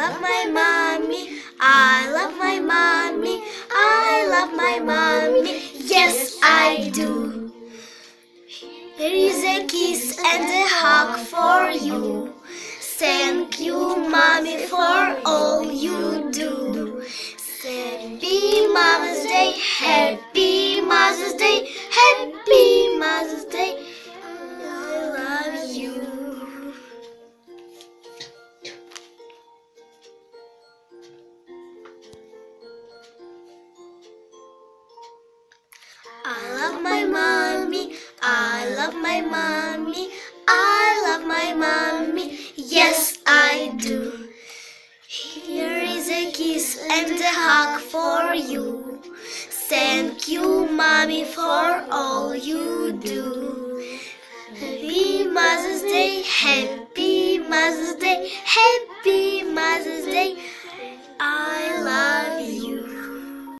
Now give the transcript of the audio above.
love my mommy. I love my mommy. I love my mommy. Yes, I do. Here is a kiss and a hug for you. Thank you, mommy, for all you do. Happy Mother's Day, Happy Mother's Day, Happy Mother's Day. I love you. I love my mommy, I love my mommy, I love my mommy, yes I do. Here is a kiss and a hug for you. Thank you, mommy, for all you do.